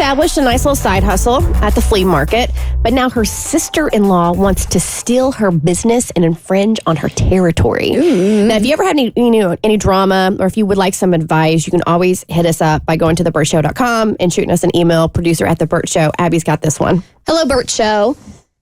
established a nice little side hustle at the flea market, but now her sister-in-law wants to steal her business and infringe on her territory. Now, if you ever had any drama, or if you would like some advice, you can always hit us up by going to thebertshow.com and shooting us an email, producer at The Bert Show. Abby's got this one. Hello, Bert Show.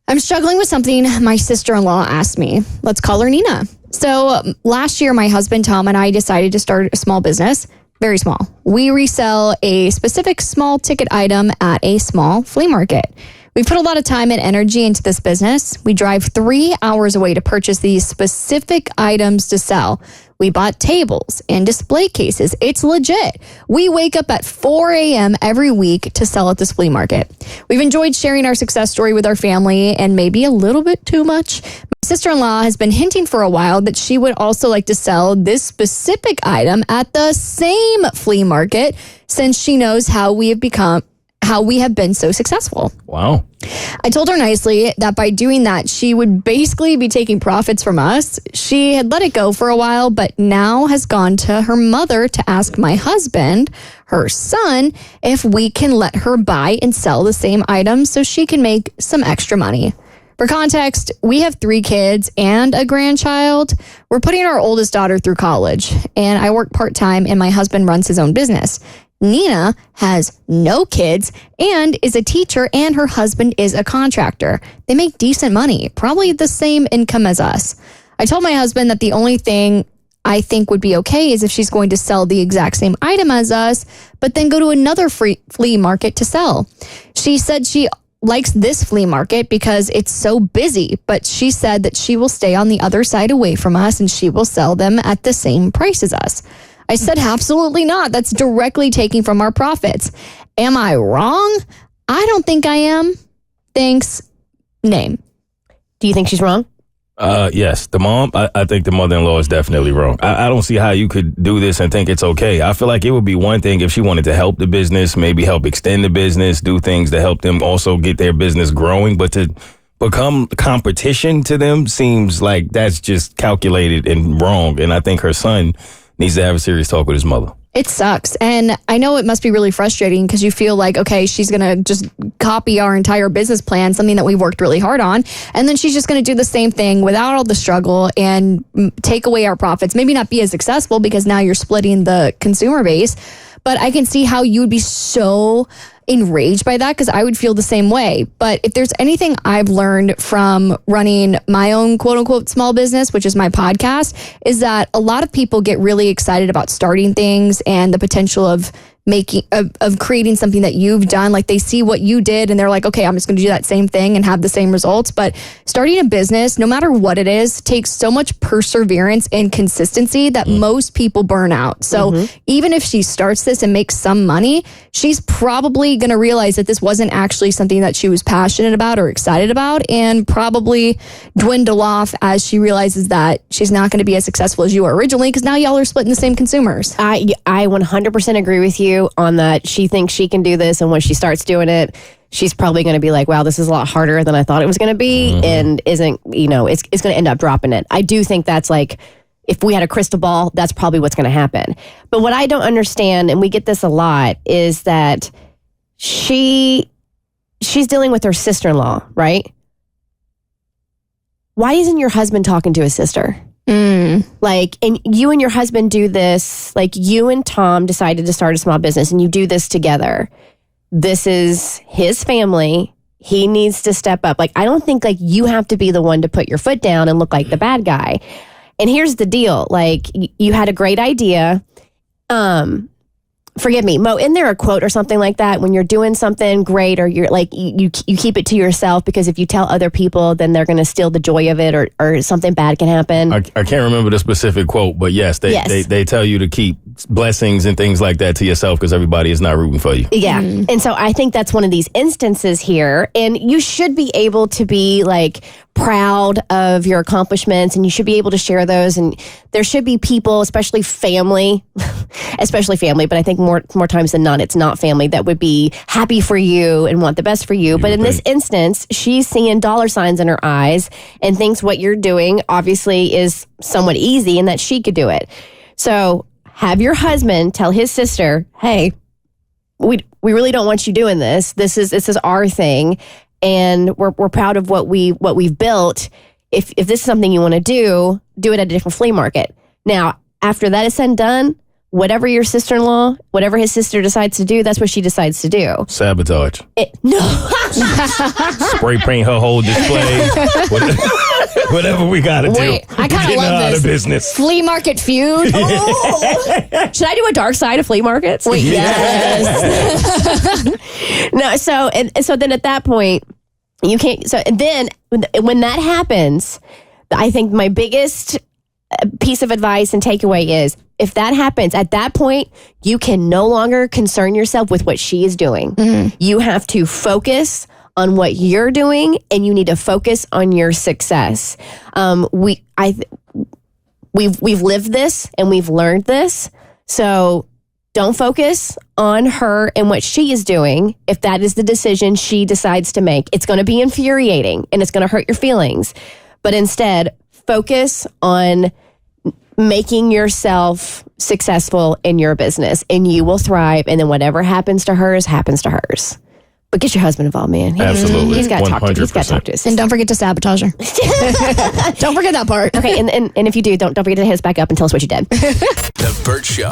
I'm struggling with something my sister-in-law asked me. Let's call her Nina. So last year, my husband, Tom, and I decided to start a small business. Very small. We resell a specific small ticket item at a small flea market. We put a lot of time and energy into this business. We drive 3 hours away to purchase these specific items to sell. We bought tables and display cases. It's legit. We wake up at 4 a.m. every week to sell at this flea market. We've enjoyed sharing our success story with our family, and maybe a little bit too much. My sister-in-law has been hinting for a while that she would also like to sell this specific item at the same flea market, since she knows how we have been so successful. Wow. I told her nicely that by doing that, she would basically be taking profits from us. She had let it go for a while, but now has gone to her mother to ask my husband, her son, if we can let her buy and sell the same items so she can make some extra money. For context, we have 3 kids and a grandchild. We're putting our oldest daughter through college, and I work part-time, and my husband runs his own business. Nina has no kids and is a teacher, and her husband is a contractor. They make decent money, probably the same income as us. I told my husband that the only thing I think would be okay is if she's going to sell the exact same item as us, but then go to another flea market to sell. She said she likes this flea market because it's so busy, but she said that she will stay on the other side away from us and she will sell them at the same price as us. I said, absolutely not. That's directly taking from our profits. Am I wrong? I don't think I am. Thanks. Name. Do you think she's wrong? Yes. The mom, I think the mother-in-law is definitely wrong. I don't see how you could do this and think it's okay. I feel like it would be one thing if she wanted to help the business, maybe help extend the business, do things to help them also get their business growing. But to become competition to them seems like that's just calculated and wrong. And I think her son needs to have a serious talk with his mother. It sucks. And I know it must be really frustrating because you feel like, okay, she's going to just copy our entire business plan, something that we worked really hard on. And then she's just going to do the same thing without all the struggle and take away our profits. Maybe not be as successful because now you're splitting the consumer base. But I can see how you would be so enraged by that because I would feel the same way. But if there's anything I've learned from running my own quote unquote small business, which is my podcast, is that a lot of people get really excited about starting things and the potential of creating something that you've done. Like they see what you did and they're like, okay, I'm just going to do that same thing and have the same results. But starting a business, no matter what it is, takes so much perseverance and consistency that most people burn out. So even if she starts this and makes some money, she's probably going to realize that this wasn't actually something that she was passionate about or excited about, and probably dwindle off as she realizes that she's not going to be as successful as you were originally because now y'all are splitting the same consumers. I 100% agree with you on that. She thinks she can do this, and when she starts doing it, she's probably going to be like, wow, this is a lot harder than I thought it was going to be, and isn't, it's going to end up dropping it. I do think that's like, if we had a crystal ball, that's probably what's going to happen. But what I don't understand, and we get this a lot, is that she's dealing with her sister-in-law, right? Why isn't your husband talking to his sister? Like, and you and your husband do this, like you and Tom decided to start a small business and you do this together. This is his family. He needs to step up. Like, I don't think like you have to be the one to put your foot down and look like the bad guy. And here's the deal. Like, you had a great idea. Forgive me, Mo, isn't there a quote or something like that when you're doing something great, or you're like, you keep it to yourself because if you tell other people, then they're going to steal the joy of it, or something bad can happen? I can't remember the specific quote, but yes, they tell you to keep blessings and things like that to yourself because everybody is not rooting for you. Yeah. And so I think that's one of these instances here. And you should be able to be like proud of your accomplishments, and you should be able to share those. And there should be people, especially family, but I think more times than not, it's not family, that would be happy for you and want the best for you. But in this instance, she's seeing dollar signs in her eyes and thinks what you're doing obviously is somewhat easy and that she could do it. So have your husband tell his sister, hey, we really don't want you doing this. This is our thing, and we're proud of what we've built. If this is something you want to do it at a different flea market. Now, after that is said and done, whatever your sister-in-law, whatever his sister decides to do, that's what she decides to do. Sabotage. No. Spray paint her whole display. Whatever we got to do. Wait, I kind of love Out this. of business. Flea market feud. Oh. Should I do a dark side of flea markets? Wait, yes. No, so then at that point, you can't. So and then when that happens, I think my biggest piece of advice and takeaway is, if that happens, at that point, you can no longer concern yourself with what she is doing. Mm-hmm. You have to focus on what you're doing, and you need to focus on your success. We've lived this and we've learned this. So don't focus on her and what she is doing. If that is the decision she decides to make, it's going to be infuriating and it's going to hurt your feelings. But instead, focus on making yourself successful in your business, and you will thrive. And then whatever happens to hers, happens to hers. But get your husband involved, man. Absolutely. He's got to talk to us. And don't forget to sabotage her. Don't forget that part. Okay, and if you do, don't forget to hit us back up and tell us what you did. The Bert Show.